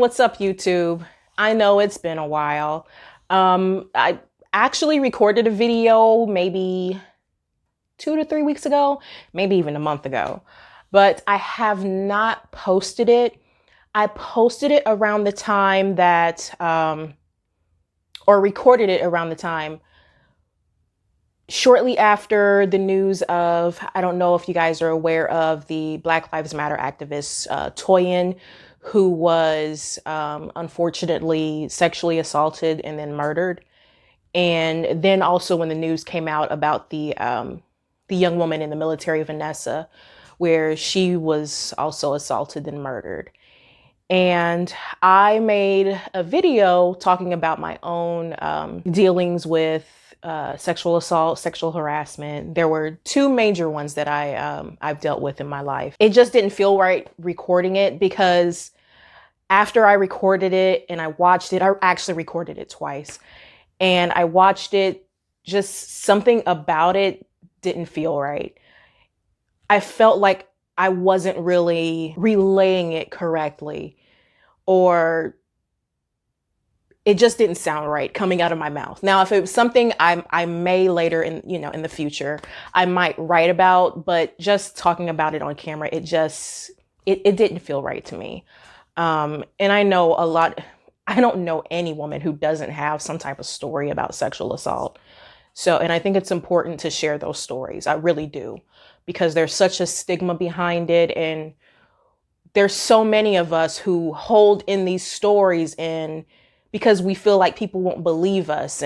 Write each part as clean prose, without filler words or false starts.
what's up, YouTube? I know it's been a while. I actually recorded a video maybe 2 to 3 weeks ago, maybe even a month ago, but I have not posted it. I posted it around the time that, or recorded it around the time shortly after the news of, I don't know if you guys are aware of the Black Lives Matter activist, Toyin, who was unfortunately sexually assaulted and then murdered. And then also when the news came out about the young woman in the military, Vanessa, where she was also assaulted and murdered. And I made a video talking about my own dealings with sexual assault, sexual harassment. There were two major ones that I've dealt with in my life. It just didn't feel right recording it because after I recorded it and I watched it, I actually recorded it twice, and I watched it, just something about it didn't feel right. I felt like I wasn't really relaying it correctly, or it just didn't sound right coming out of my mouth. Now, if it was something I may later in the future, I might write about, but just talking about it on camera, it didn't feel right to me. And I know I don't know any woman who doesn't have some type of story about sexual assault. So, and I think it's important to share those stories. I really do, because there's such a stigma behind it. And there's so many of us who hold in these stories and because we feel like people won't believe us.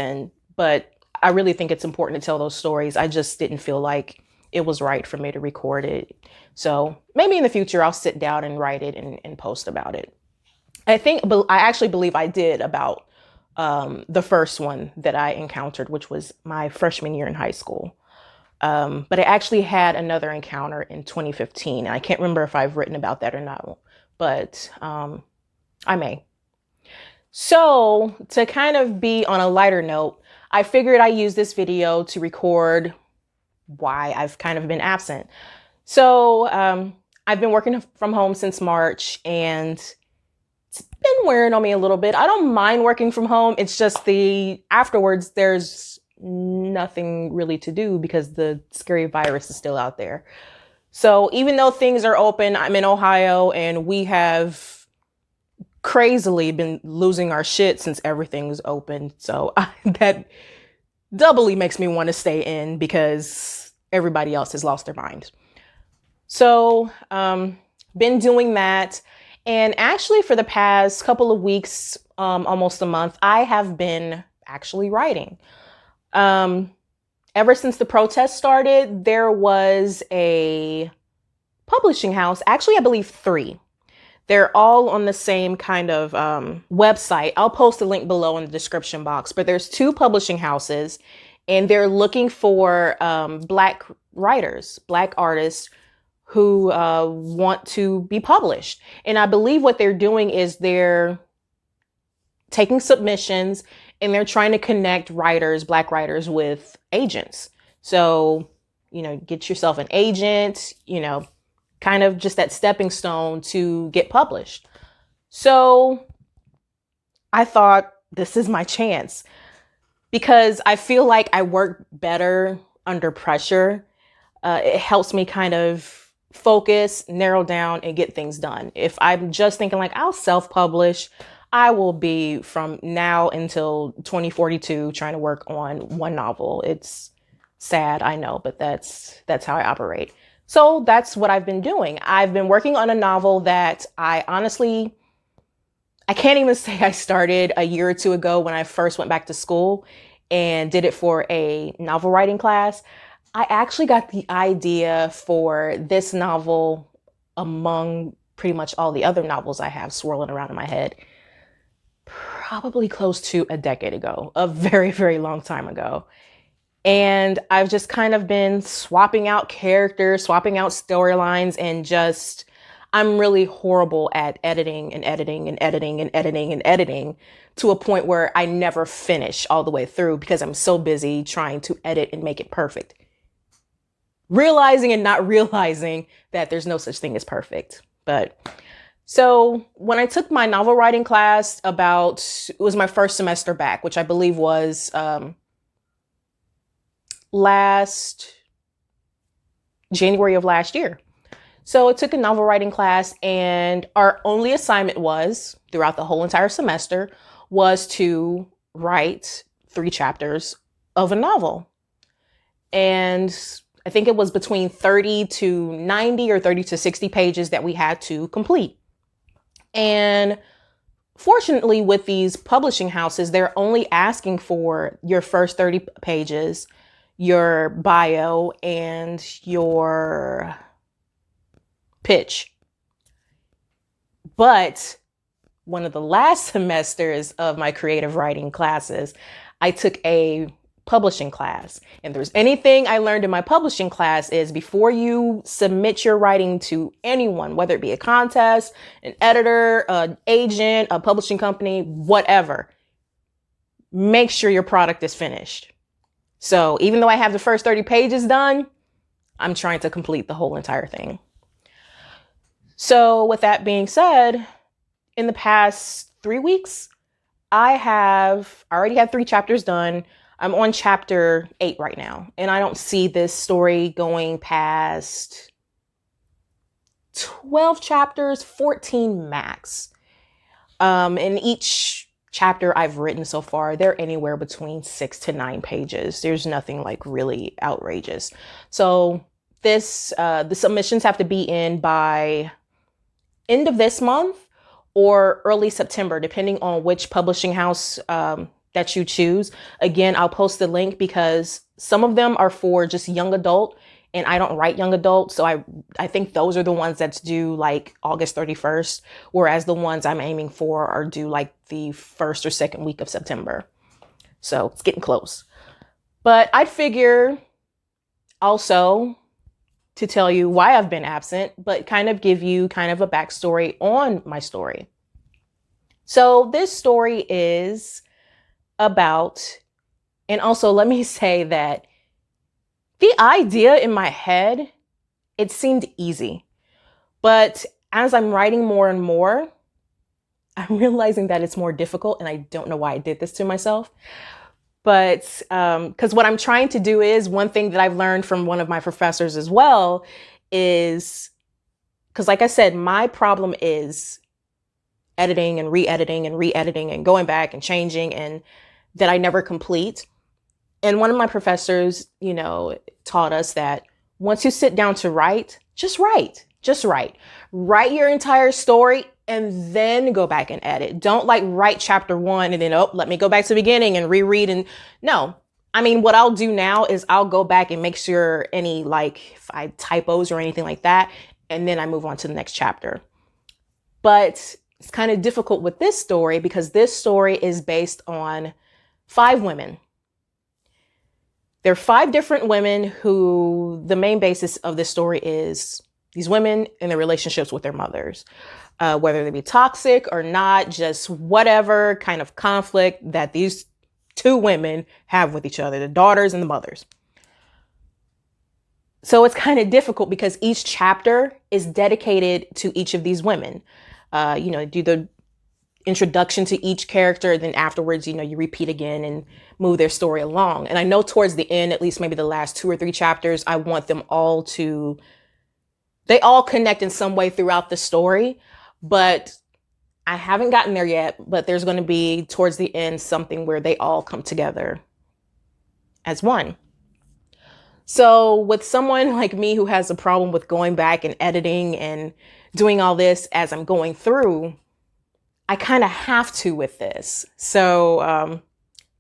But I really think it's important to tell those stories. I just didn't feel like it was right for me to record it. So maybe in the future, I'll sit down and write it and post about it. I actually believe I did about the first one that I encountered, which was my freshman year in high school. But I actually had another encounter in 2015. And I can't remember if I've written about that or not, but I may. So to kind of be on a lighter note, I figured I use this video to record why I've kind of been absent. So I've been working from home since March, and it's been wearing on me a little bit. I don't mind working from home. It's just afterwards, there's nothing really to do because the scary virus is still out there. So even though things are open, I'm in Ohio and we have crazily been losing our shit since everything's open. So that doubly makes me want to stay in because everybody else has lost their mind. So been doing that. And actually for the past couple of weeks, almost a month, I have been actually writing. Ever since the protest started, there was a publishing house, actually, I believe 3. They're all on the same kind of website. I'll post a link below in the description box, but there's 2 publishing houses and they're looking for Black writers, Black artists who want to be published. And I believe what they're doing is they're taking submissions and they're trying to connect writers, Black writers, with agents. So, get yourself an agent, kind of just that stepping stone to get published. So I thought, this is my chance, because I feel like I work better under pressure. It helps me kind of focus, narrow down, and get things done. If I'm just thinking like I'll self-publish, I will be from now until 2042 trying to work on one novel. It's sad, I know, but that's how I operate. So that's what I've been doing. I've been working on a novel that I can't even say I started a year or 2 ago when I first went back to school and did it for a novel writing class. I actually got the idea for this novel among pretty much all the other novels I have swirling around in my head probably close to a decade ago, a very, very long time ago. And I've just kind of been swapping out characters, swapping out storylines, and I'm really horrible at editing and editing and editing and editing and editing to a point where I never finish all the way through because I'm so busy trying to edit and make it perfect. Realizing and not realizing that there's no such thing as perfect. But So when I took my novel writing class it was my first semester back, which I believe was last January of last year. So I took a novel writing class, and our only assignment was throughout the whole entire semester was to write 3 chapters of a novel. And I think it was between 30 to 90 or 30 to 60 pages that we had to complete. And fortunately, with these publishing houses, they're only asking for your first 30 pages, your bio, and your pitch. But one of the last semesters of my creative writing classes, I took a publishing class. And if there's anything I learned in my publishing class is before you submit your writing to anyone, whether it be a contest, an editor, an agent, a publishing company, whatever, make sure your product is finished. So even though I have the first 30 pages done, I'm trying to complete the whole entire thing. So with that being said, in the past 3 weeks, I already had 3 chapters done. I'm on chapter 8 right now, and I don't see this story going past 12 chapters, 14 max. In each chapter I've written so far, they're anywhere between 6 to 9 pages. There's nothing like really outrageous. So the submissions have to be in by end of this month or early September, depending on which publishing house that you choose. Again, I'll post the link because some of them are for just young adult, and I don't write young adult. So I think those are the ones that's due like August 31st, whereas the ones I'm aiming for are due like the first or second week of September. So it's getting close. But I'd figure also to tell you why I've been absent, but kind of give you kind of a backstory on my story. So this story is about, and also let me say that the idea in my head, it seemed easy. But as I'm writing more and more, I'm realizing that it's more difficult, and I don't know why I did this to myself. But because what I'm trying to do is, one thing that I've learned from one of my professors as well is, because like I said, my problem is editing and re-editing and going back and changing, and that I never complete. And one of my professors, taught us that once you sit down to write, just write. Write your entire story and then go back and edit. Don't like write chapter 1 and then, let me go back to the beginning and reread. And no, I mean, what I'll do now is I'll go back and make sure if I typos or anything like that, and then I move on to the next chapter. But it's kind of difficult with this story because this story is based on 5 women. There are 5 different women who the main basis of this story is these women and their relationships with their mothers, whether they be toxic or not, just whatever kind of conflict that these 2 women have with each other, the daughters and the mothers. So it's kind of difficult because each chapter is dedicated to each of these women. Do the introduction to each character, then afterwards, you repeat again and move their story along. And I know towards the end, at least maybe the last 2 or 3 chapters, I want them all they all connect in some way throughout the story, but I haven't gotten there yet. But there's going to be towards the end something where they all come together as one. So with someone like me who has a problem with going back and editing and doing all this as I'm going through, I kind of have to with this. So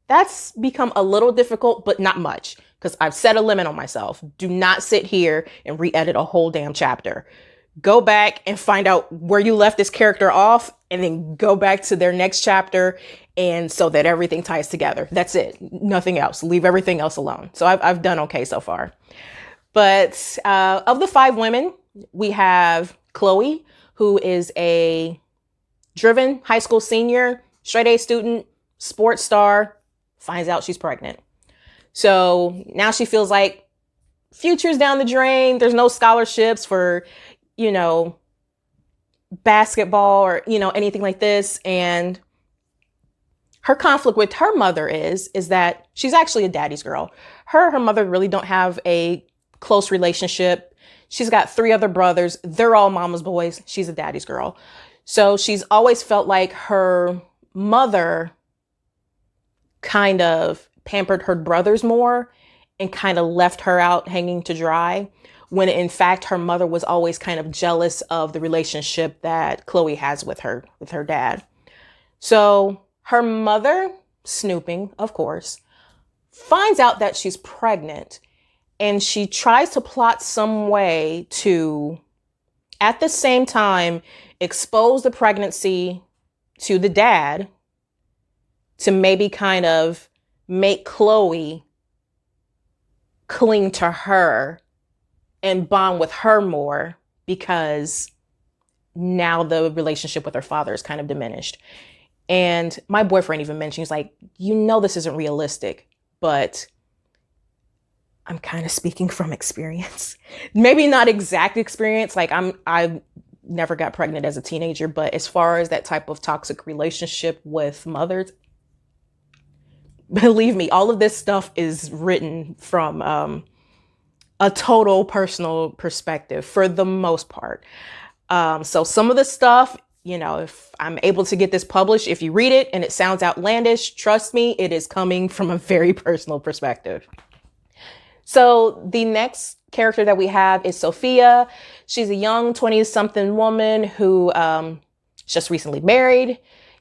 that's become a little difficult, but not much, because I've set a limit on myself. Do not sit here and re-edit a whole damn chapter. Go back and find out where you left this character off, and then go back to their next chapter, and so that everything ties together. That's it. Nothing else. Leave everything else alone. So I've done okay so far. But of the 5 women, we have Chloe, who is a driven high school senior, straight A student, sports star, finds out she's pregnant. So now she feels like future's down the drain. There's no scholarships for, basketball or, anything like this. And her conflict with her mother is that she's actually a daddy's girl. Her mother really don't have a close relationship. She's got 3 other brothers. They're all mama's boys. She's a daddy's girl. So she's always felt like her mother kind of pampered her brothers more and kind of left her out hanging to dry, when in fact her mother was always kind of jealous of the relationship that Chloe has with her dad. So her mother, snooping, of course, finds out that she's pregnant, and she tries to plot some way to, at the same time, expose the pregnancy to the dad to maybe kind of make Chloe cling to her and bond with her more, because now the relationship with her father is kind of diminished. And my boyfriend even mentioned, he's like, this isn't realistic, but I'm kind of speaking from experience. Maybe not exact experience. Like I never got pregnant as a teenager, but as far as that type of toxic relationship with mothers, believe me, all of this stuff is written from a total personal perspective for the most part. So some of the stuff, if I'm able to get this published, if you read it and it sounds outlandish, trust me, it is coming from a very personal perspective. So the next character that we have is Sophia. She's a young 20-something woman who just recently married,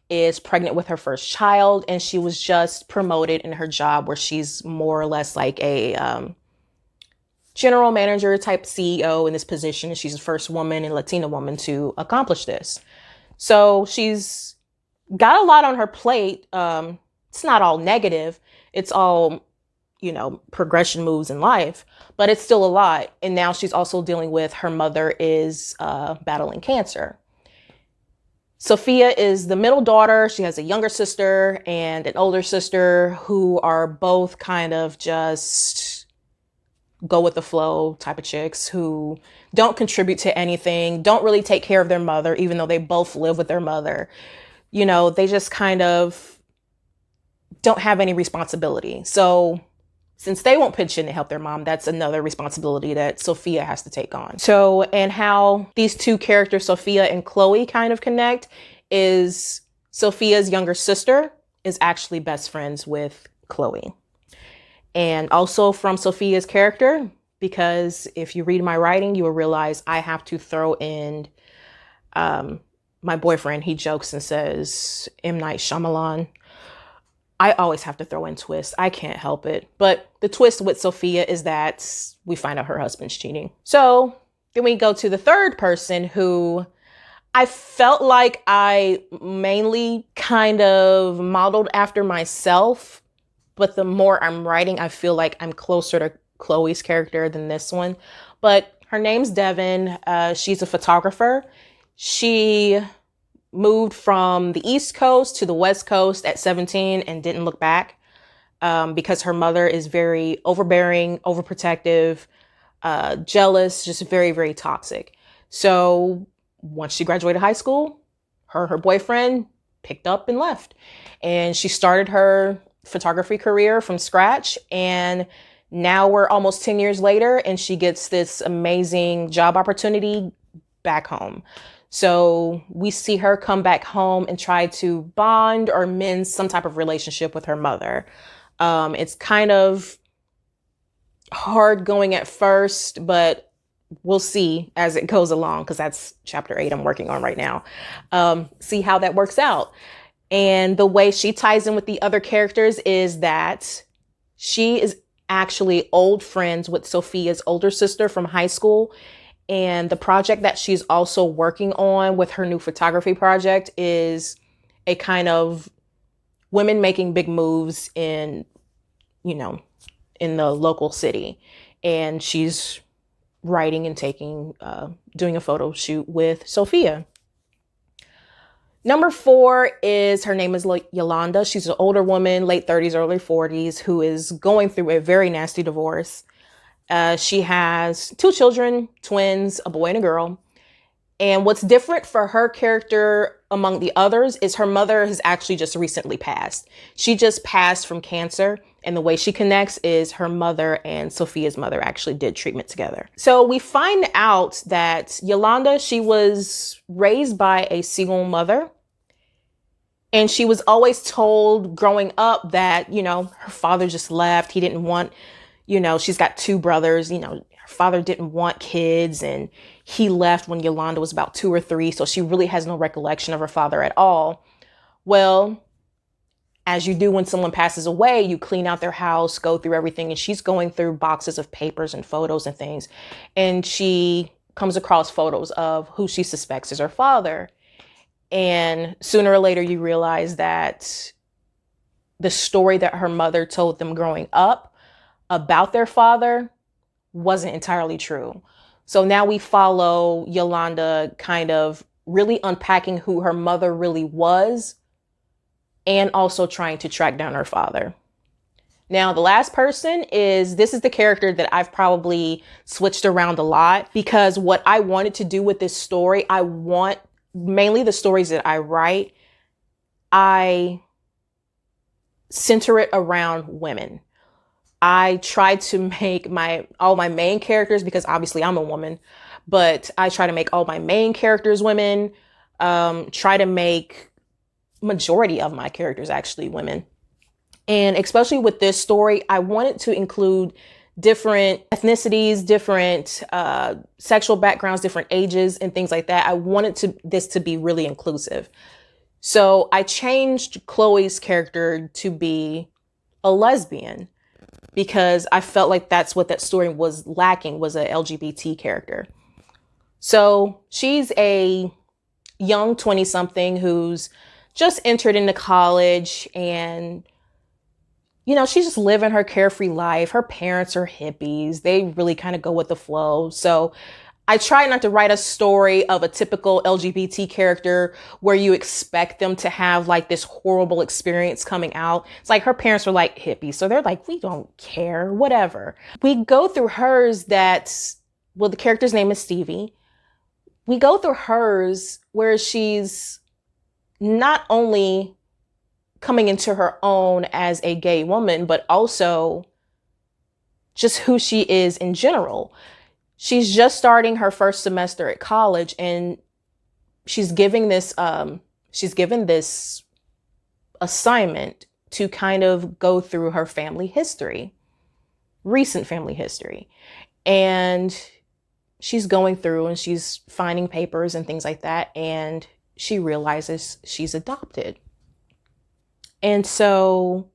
is pregnant with her first child, and she was just promoted in her job, where she's more or less like a general manager type CEO in this position. She's the first woman and Latina woman to accomplish this. So she's got a lot on her plate. It's not all negative. It's all, progression moves in life, but it's still a lot. And now she's also dealing with her mother is battling cancer. Sophia is the middle daughter. She has a younger sister and an older sister who are both kind of just go with the flow type of chicks who don't contribute to anything, don't really take care of their mother, even though they both live with their mother. They just kind of don't have any responsibility. So since they won't pitch in to help their mom, that's another responsibility that Sophia has to take on. So, and how these two characters, Sophia and Chloe, kind of connect is Sophia's younger sister is actually best friends with Chloe. And also from Sophia's character, because if you read my writing, you will realize I have to throw in my boyfriend. He jokes and says, M. Night Shyamalan. I always have to throw in twists. I can't help it. But the twist with Sophia is that we find out her husband's cheating. So then we go to the third person who I felt like I mainly kind of modeled after myself. But the more I'm writing, I feel like I'm closer to Chloe's character than this one. But her name's Devin. She's a photographer. She moved from the East Coast to the West Coast at 17 and didn't look back because her mother is very overbearing, overprotective, jealous, just very, very toxic. So once she graduated high school, her boyfriend picked up and left. And she started her photography career from scratch. And now we're almost 10 years later and she gets this amazing job opportunity back home. So we see her come back home and try to bond or mend some type of relationship with her mother. It's kind of hard going at first, but we'll see as it goes along, because that's chapter 8 I'm working on right now. See how that works out. And the way she ties in with the other characters is that she is actually old friends with Sophia's older sister from high school. And the project that she's also working on with her new photography project is a kind of women making big moves in the local city. And she's writing and doing a photo shoot with Sophia. Number 4 is, her name is Yolanda. She's an older woman, late 30s, early 40s, who is going through a very nasty divorce. She has 2 children, twins, a boy and a girl. And what's different for her character among the others is her mother has actually just recently passed. She just passed from cancer. And the way she connects is her mother and Sophia's mother actually did treatment together. So we find out that Yolanda, she was raised by a single mother. And she was always told growing up that, her father just left. He didn't want, she's got two brothers, her father didn't want kids, and he left when Yolanda was about 2 or 3. So she really has no recollection of her father at all. Well, as you do when someone passes away, you clean out their house, go through everything. And she's going through boxes of papers and photos and things. And she comes across photos of who she suspects is her father. And sooner or later, you realize that the story that her mother told them growing up about their father wasn't entirely true. So now we follow Yolanda kind of really unpacking who her mother really was and also trying to track down her father. Now, the last person this is the character that I've probably switched around a lot, because what I wanted to do with this story, I want mainly the stories that I write, I center it around women. I try to make all my main characters, because obviously I'm a woman, but I try to make all my main characters women, try to make majority of my characters actually women. And especially with this story, I wanted to include different ethnicities, different sexual backgrounds, different ages and things like that. I wanted this to be really inclusive. So I changed Chloe's character to be a lesbian, because I felt like that's what that story was lacking, was a LGBT character. So she's a young 20-something who's just entered into college, and she's just living her carefree life. Her parents are hippies. They really kind of go with the flow. So I try not to write a story of a typical LGBT character where you expect them to have like this horrible experience coming out. It's like her parents were like hippies, so they're like, we don't care, whatever. We go through hers the character's name is Stevie. We go through hers where she's not only coming into her own as a gay woman, but also just who she is in general. She's just starting her first semester at college, and she's given this assignment to kind of go through her recent family history. And she's going through and she's finding papers and things like that. And she realizes she's adopted. And so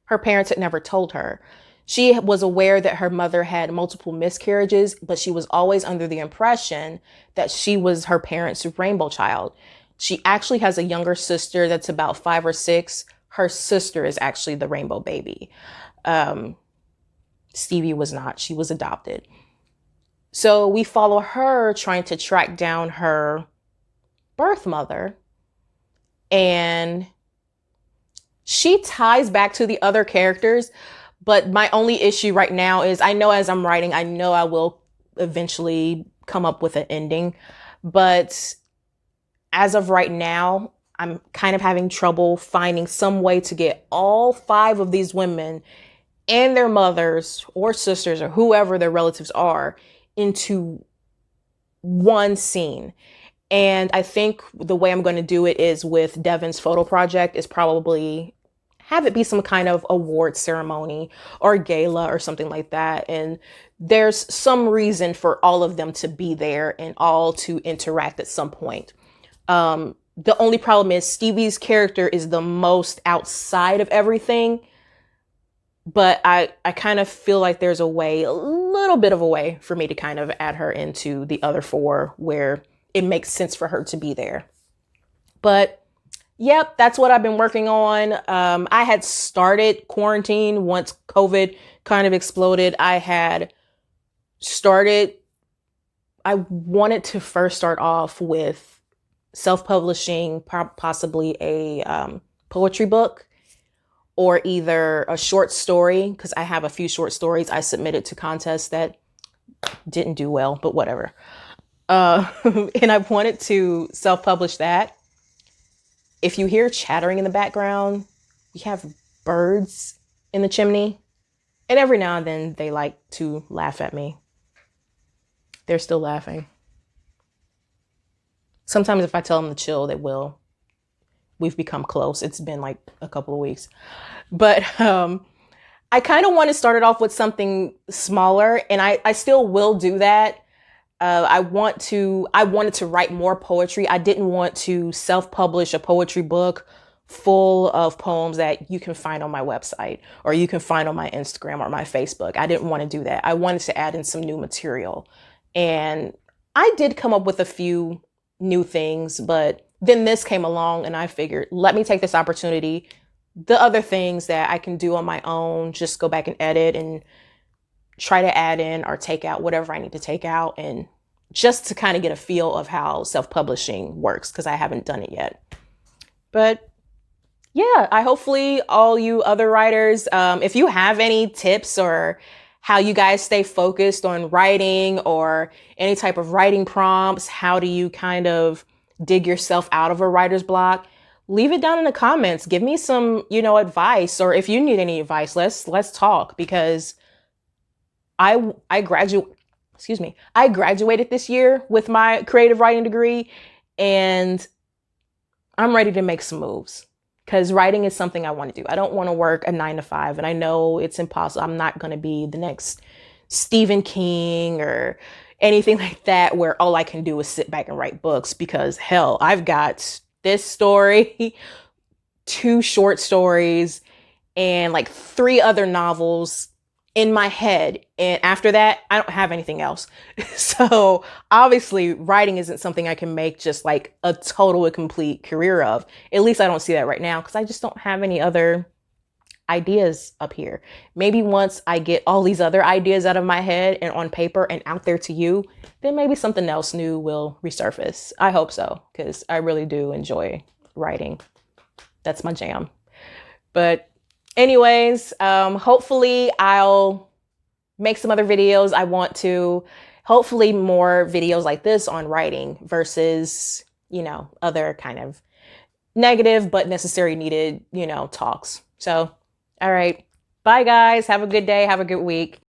her parents had never told her. She was aware that her mother had multiple miscarriages, but she was always under the impression that she was her parents' rainbow child. She actually has a younger sister that's about 5 or 6. Her sister is actually the rainbow baby. Stevie was not. She was adopted. So we follow her trying to track down her birth mother, and she ties back to the other characters. But my only issue right now is, I know as I'm writing, I know I will eventually come up with an ending. But as of right now, I'm kind of having trouble finding some way to get all 5 of these women and their mothers or sisters or whoever their relatives are into one scene. And I think the way I'm going to do it is with Devin's photo project is probably have it be some kind of award ceremony or gala or something like that. And there's some reason for all of them to be there and all to interact at some point. The only problem is Stevie's character is the most outside of everything. But I kind of feel like there's a little bit of a way for me to kind of add her into the other 4 where it makes sense for her to be there. But yep, that's what I've been working on. I had started quarantine once COVID kind of exploded. I wanted to first start off with self-publishing, possibly a poetry book or either a short story, because I have a few short stories I submitted to contests that didn't do well, but whatever. Uh, and I wanted to self-publish that. If you hear chattering in the background, we have birds in the chimney. And every now and then they like to laugh at me. They're still laughing. Sometimes if I tell them to chill, they will. We've become close. It's been like a couple of weeks. But I kind of want to start it off with something smaller, and I still will do that. I wanted to write more poetry. I didn't want to self-publish a poetry book full of poems that you can find on my website or you can find on my Instagram or my Facebook. I didn't want to do that. I wanted to add in some new material. And I did come up with a few new things, but then this came along and I figured, let me take this opportunity. The other things that I can do on my own, just go back and edit and try to add in or take out whatever I need to take out, and just to kind of get a feel of how self-publishing works, because I haven't done it yet. But yeah, I hopefully all you other writers, if you have any tips or how you guys stay focused on writing or any type of writing prompts, how do you kind of dig yourself out of a writer's block? Leave it down in the comments. Give me some, advice, or if you need any advice, let's talk, because I graduated this year with my creative writing degree, and I'm ready to make some moves because writing is something I want to do. I don't want to work a 9 to 5, and I know it's impossible. I'm not going to be the next Stephen King or anything like that where all I can do is sit back and write books, because hell, I've got this story, 2 short stories, and like 3 other novels in my head. And after that, I don't have anything else. So obviously writing isn't something I can make just like a total and complete career of. At least I don't see that right now, because I just don't have any other ideas up here. Maybe once I get all these other ideas out of my head and on paper and out there to you, then maybe something else new will resurface. I hope so, because I really do enjoy writing. That's my jam. But anyways, hopefully I'll make some other videos. I want to hopefully more videos like this on writing versus, other kind of negative but necessary needed, talks. So, all right. Bye guys. Have a good day. Have a good week.